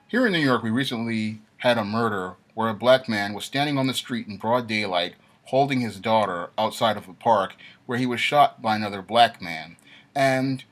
Here in New York, we recently had a murder where a black man was standing on the street in broad daylight holding his daughter outside of a park where he was shot by another black man. And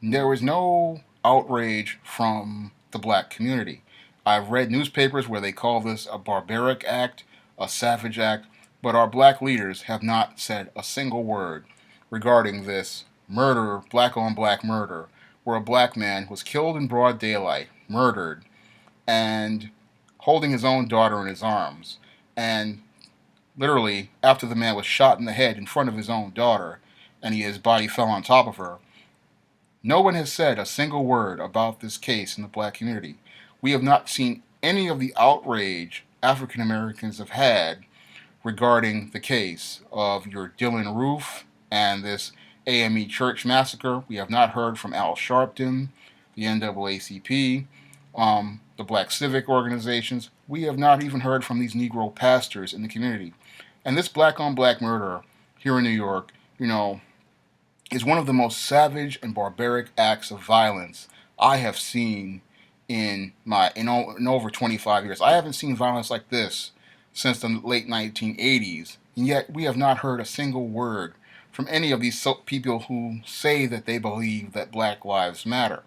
there was no outrage from the black community. I've read newspapers where they call this a barbaric act, a savage act, but our black leaders have not said a single word regarding this murder, black on black murder, where a black man was killed in broad daylight, murdered, and holding his own daughter in his arms. And literally, after the man was shot in the head in front of his own daughter, and his body fell on top of her, no one has said a single word about this case in the black community. We have not seen any of the outrage African Americans have had regarding the case of your Dylan Roof and this AME church massacre. We have not heard from Al Sharpton, the NAACP, the black civic organizations. We have not even heard from these Negro pastors in the community. And this black on black murder here in New York, is one of the most savage and barbaric acts of violence I have seen in over 25 years. I haven't seen violence like this since the late 1980s, and yet we have not heard a single word from any of these people who say that they believe that Black Lives Matter.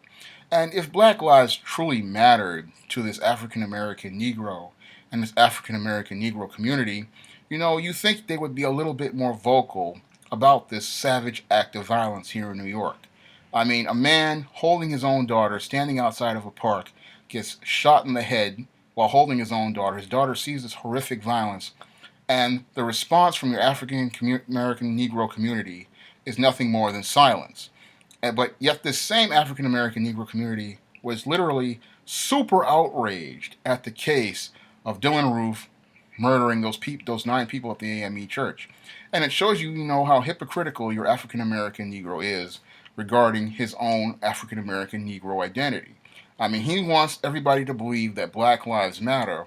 And if Black lives truly mattered to this African American Negro and this African American Negro community, you think they would be a little bit more vocal about this savage act of violence here in New York. I mean, a man holding his own daughter, standing outside of a park, gets shot in the head while holding his own daughter. His daughter sees this horrific violence, and the response from your African American Negro community is nothing more than silence. But yet this same African American Negro community was literally super outraged at the case of Dylan Roof murdering those 9 people at the AME church. And it shows how hypocritical your African American Negro is regarding his own African American Negro identity. I mean, he wants everybody to believe that Black Lives Matter,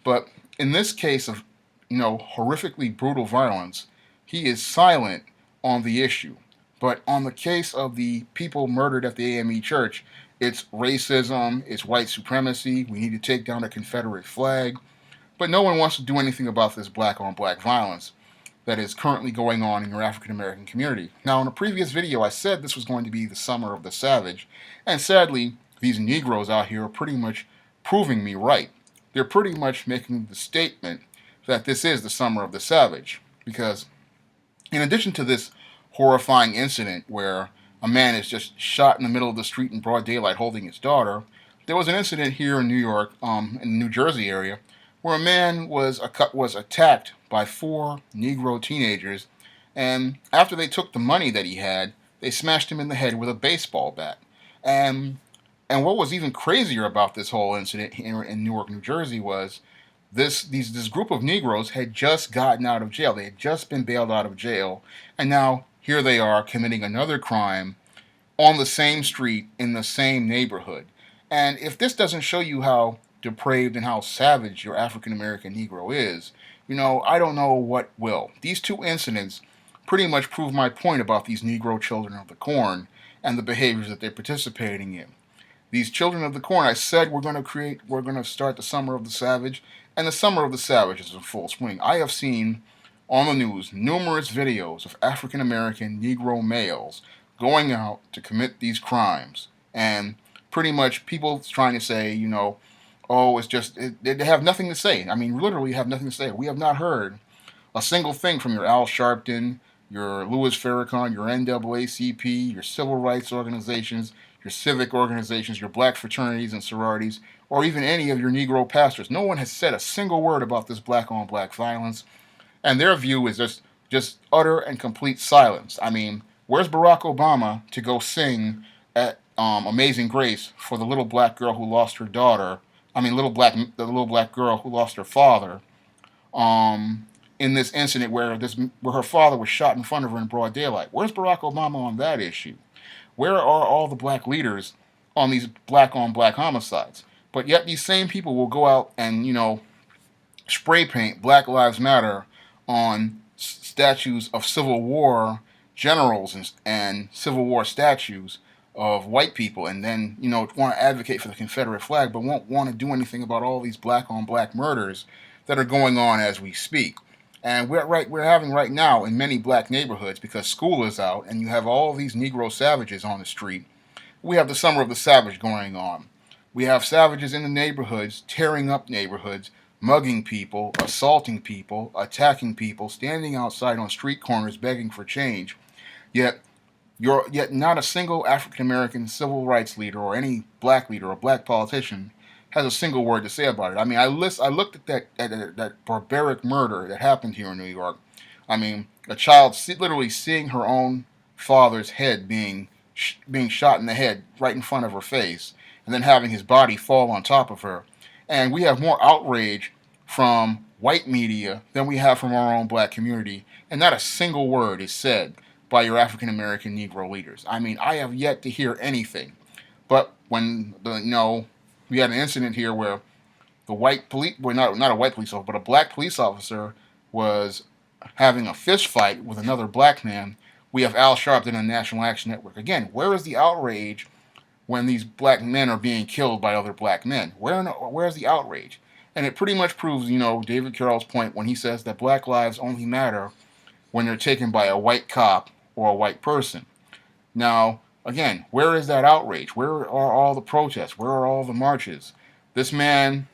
but in this case of, horrifically brutal violence, he is silent on the issue. But on the case of the people murdered at the AME church, it's racism, it's white supremacy, we need to take down the Confederate flag. But no one wants to do anything about this black on black violence that is currently going on in your African American community. Now, in a previous video, I said this was going to be the summer of the savage, and sadly, these Negroes out here are pretty much proving me right. They're pretty much making the statement that this is the summer of the savage, because in addition to this horrifying incident where a man is just shot in the middle of the street in broad daylight holding his daughter, there was an incident here in New York, in the New Jersey area, where a man was attacked by 4 Negro teenagers, and after they took the money that he had, they smashed him in the head with a baseball bat. And what was even crazier about this whole incident here in Newark, New Jersey, was this group of Negroes had just gotten out of jail. They had just been bailed out of jail, and now here they are committing another crime on the same street in the same neighborhood. And if this doesn't show you how depraved and how savage your African American Negro is, I don't know what will. These 2 incidents pretty much prove my point about these Negro children of the corn and the behaviors that they're participating in. These children of the corn, I said we're going to start the summer of the savage, and the summer of the savage is in full swing. I have seen on the news numerous videos of African American Negro males going out to commit these crimes, and pretty much people trying to say, oh, they have nothing to say. I mean, literally have nothing to say. We have not heard a single thing from your Al Sharpton, your Louis Farrakhan, your NAACP, your civil rights organizations, your civic organizations, your black fraternities and sororities, or even any of your Negro pastors. No one has said a single word about this black on black violence, and their view is just utter and complete silence. I mean, where's Barack Obama to go sing at Amazing Grace for the little black girl who lost her daughter? I mean, the little black girl who lost her father, in this incident where her father was shot in front of her in broad daylight. Where's Barack Obama on that issue? Where are all the black leaders on these black on black homicides? But yet these same people will go out and spray paint Black Lives Matter on statues of Civil War generals and Civil War statues of white people, and then want to advocate for the Confederate flag, but won't want to do anything about all these black on black murders that are going on as we speak. And we're having right now in many black neighborhoods, because school is out and you have all these Negro savages on the street. We have the summer of the savage going on. We have savages in the neighborhoods tearing up neighborhoods, mugging people, assaulting people, attacking people, standing outside on street corners begging for change. Yet yet not a single African American civil rights leader or any black leader or black politician has a single word to say about it. I mean, I looked at that barbaric murder that happened here in New York. I mean, a child literally seeing her own father's head being shot in the head right in front of her face, and then having his body fall on top of her. And we have more outrage from white media than we have from our own black community, and not a single word is said by your African American Negro leaders. I mean, I have yet to hear anything. But when we had an incident here where the white police, well, not a white police officer, but a black police officer was having a fist fight with another black man. We have Al Sharpton on the National Action Network. Again, where is the outrage when these black men are being killed by other black men? Where's the outrage? And it pretty much proves, David Carroll's point when he says that black lives only matter when they're taken by a white cop or a white person. Now, again, where is that outrage? Where are all the protests? Where are all the marches? This man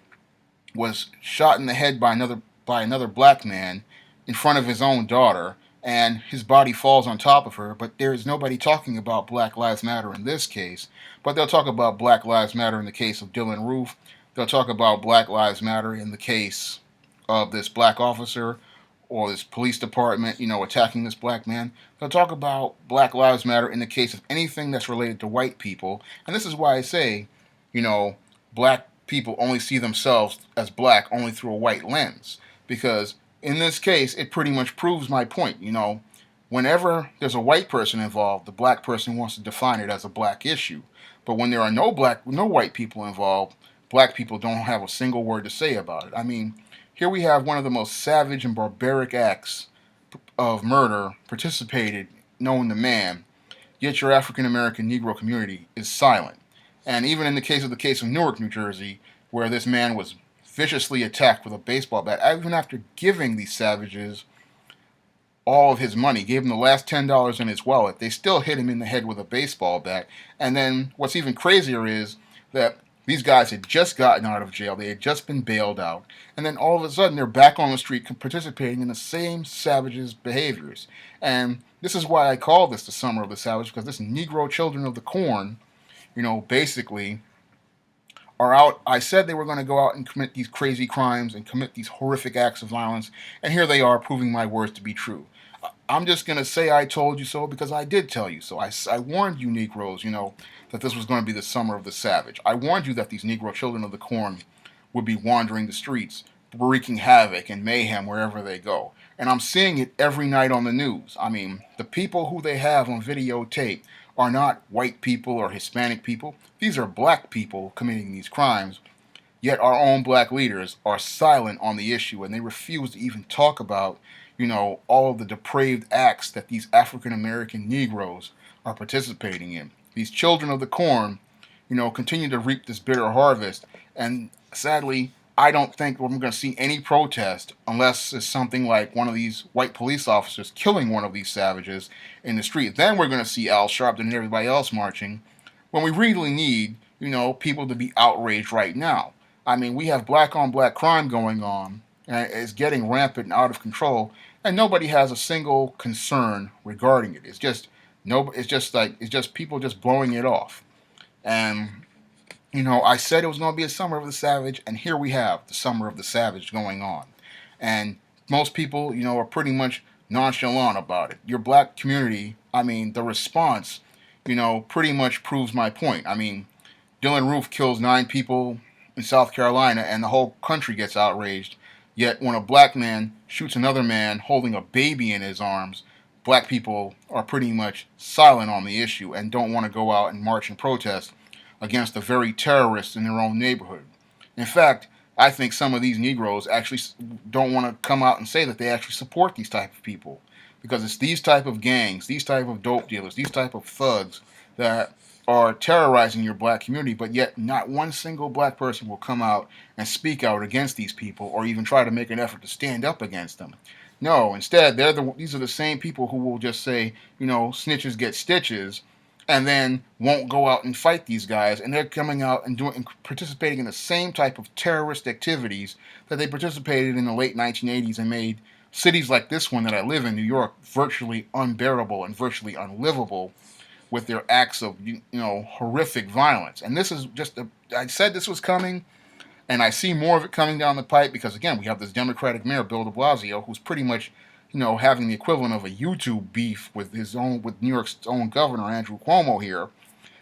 was shot in the head by another black man in front of his own daughter, and his body falls on top of her, but there is nobody talking about Black Lives Matter in this case. But they'll talk about Black Lives Matter in the case of Dylan Roof. They'll talk about Black Lives Matter in the case of this black officer or this police department, attacking this black man. They'll talk about Black Lives Matter in the case of anything that's related to white people. And this is why I say, black people only see themselves as black only through a white lens. Because in this case, it pretty much proves my point. Whenever there's a white person involved, the black person wants to define it as a black issue. But when there are no white people involved, black people don't have a single word to say about it. I mean, here we have one of the most savage and barbaric acts of murder participated, known to man, yet your African American Negro community is silent. And even in the case of Newark, New Jersey, where this man was viciously attacked with a baseball bat, even after giving these savages all of his money, gave him the last $10 in his wallet, they still hit him in the head with a baseball bat. And then what's even crazier is that these guys had just gotten out of jail. They had just been bailed out. And then all of a sudden, they're back on the street participating in the same savages' behaviors. And this is why I call this the Summer of the Savage, because this Negro Children of the Corn, basically are out. I said they were going to go out and commit these crazy crimes and commit these horrific acts of violence. And here they are proving my words to be true. I'm just going to say I told you so because I did tell you so. I warned you Negroes, that this was going to be the summer of the savage. I warned you that these Negro children of the corn would be wandering the streets, wreaking havoc and mayhem wherever they go. And I'm seeing it every night on the news. I mean, the people who they have on videotape are not white people or Hispanic people. These are black people committing these crimes. Yet our own black leaders are silent on the issue, and they refuse to even talk about all of the depraved acts that these African American Negroes are participating in. These children of the corn, continue to reap this bitter harvest. And sadly, I don't think we're going to see any protest unless it's something like one of these white police officers killing one of these savages in the street. Then we're going to see Al Sharpton and everybody else marching, when we really need, people to be outraged right now. I mean, we have black on black crime going on, and it's getting rampant and out of control, and nobody has a single concern regarding it. It's just people just blowing it off. And I said it was going to be a summer of the savage, and here we have the summer of the savage going on. And most people, are pretty much nonchalant about it. Your black community, the response, pretty much proves my point. I mean, Dylan Roof kills 9 people in South Carolina, and the whole country gets outraged. Yet when a black man shoots another man holding a baby in his arms, black people are pretty much silent on the issue and don't want to go out and march and protest against the very terrorists in their own neighborhood. In fact, I think some of these Negroes actually don't want to come out and say that they actually support these type of people, because it's these type of gangs, these type of dope dealers, these type of thugs that are terrorizing your black community, but yet not one single black person will come out and speak out against these people or even try to make an effort to stand up against them. No, instead, these are the same people who will just say, snitches get stitches, and then won't go out and fight these guys, and they're coming out and participating in the same type of terrorist activities that they participated in the late 1980s and made cities like this one that I live in, New York, virtually unbearable and virtually unlivable with their acts of horrific violence. And this is I said this was coming, and I see more of it coming down the pipe because again we have this Democratic mayor Bill De Blasio who's pretty much having the equivalent of a YouTube beef with New York's own governor Andrew Cuomo here,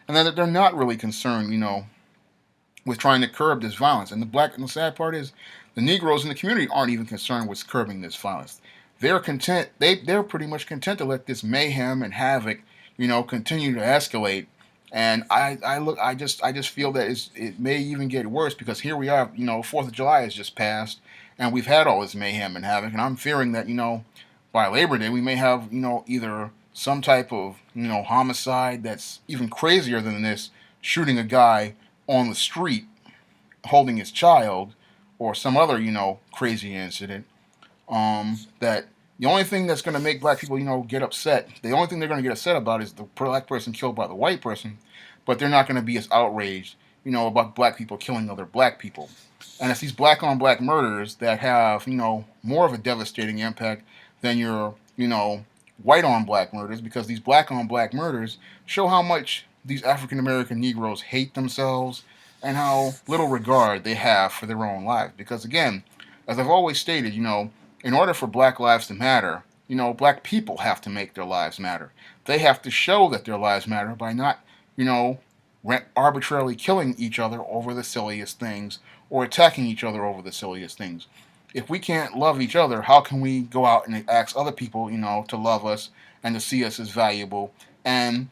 and that they're not really concerned with trying to curb this violence. And the sad part is the Negroes in the community aren't even concerned with curbing this violence. They're content. They're pretty much content to let this mayhem and havoc continue to escalate. And I just feel that it may even get worse because here we are, 4th of July has just passed, and we've had all this mayhem and havoc, and I'm fearing that by Labor Day we may have either some type of homicide that's even crazier than this, shooting a guy on the street holding his child, or some other crazy incident that. The only thing that's going to make black people, get upset, the only thing they're going to get upset about is the black person killed by the white person, but they're not going to be as outraged, about black people killing other black people. And it's these black-on-black murders that have, more of a devastating impact than your, white-on-black murders, because these black-on-black murders show how much these African-American Negroes hate themselves and how little regard they have for their own lives. Because, again, as I've always stated, in order for black lives to matter, black people have to make their lives matter. They have to show that their lives matter by not, arbitrarily killing each other over the silliest things or attacking each other over the silliest things. If we can't love each other, how can we go out and ask other people, to love us and to see us as valuable and,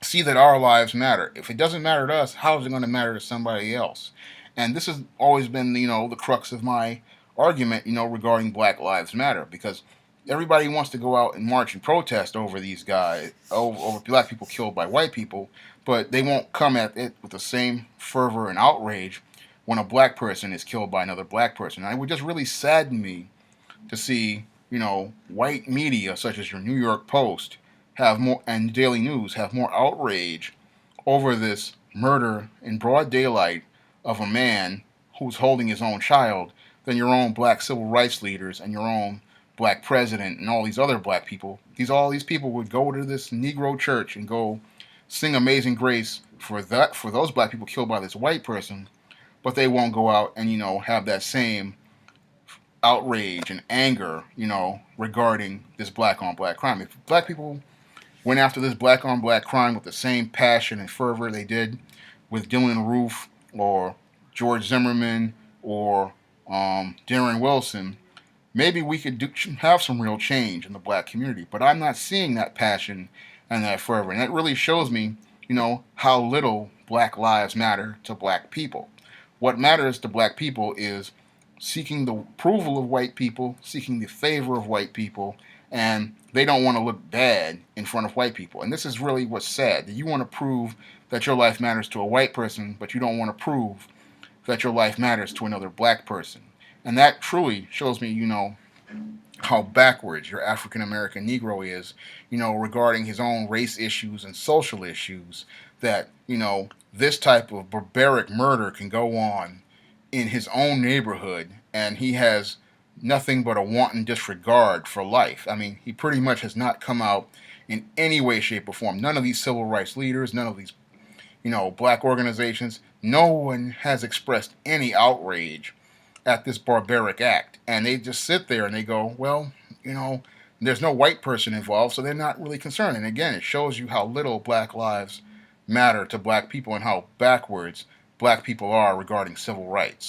see that our lives matter? If it doesn't matter to us, how is it going to matter to somebody else? And this has always been, the crux of my argument, regarding Black Lives Matter, because everybody wants to go out and march and protest over these guys, over black people killed by white people, but they won't come at it with the same fervor and outrage when a black person is killed by another black person. And it would just really sadden me to see, white media such as your New York Post have more, and Daily News have more outrage over this murder in broad daylight of a man who's holding his own child than your own black civil rights leaders and your own black president and all these other black people. All these people would go to this Negro church and go sing Amazing Grace for those black people killed by this white person, but they won't go out and have that same outrage and anger regarding this black on black crime. If black people went after this black on black crime with the same passion and fervor they did with Dylann Roof or George Zimmerman or Darren Wilson, maybe we could have some real change in the black community. But I'm not seeing that passion and that fervor. And that really shows me, how little black lives matter to black people. What matters to black people is seeking the approval of white people, seeking the favor of white people, and they don't want to look bad in front of white people. And this is really what's sad, that you want to prove that your life matters to a white person, but you don't want to prove that your life matters to another black person. And that truly shows me, how backwards your African American Negro is, regarding his own race issues and social issues, that, this type of barbaric murder can go on in his own neighborhood and he has nothing but a wanton disregard for life. I mean, he pretty much has not come out in any way, shape, or form. None of these civil rights leaders, none of these black organizations, no one has expressed any outrage at this barbaric act. And they just sit there and they go, well, there's no white person involved, so they're not really concerned. And again, it shows you how little black lives matter to black people and how backwards black people are regarding civil rights.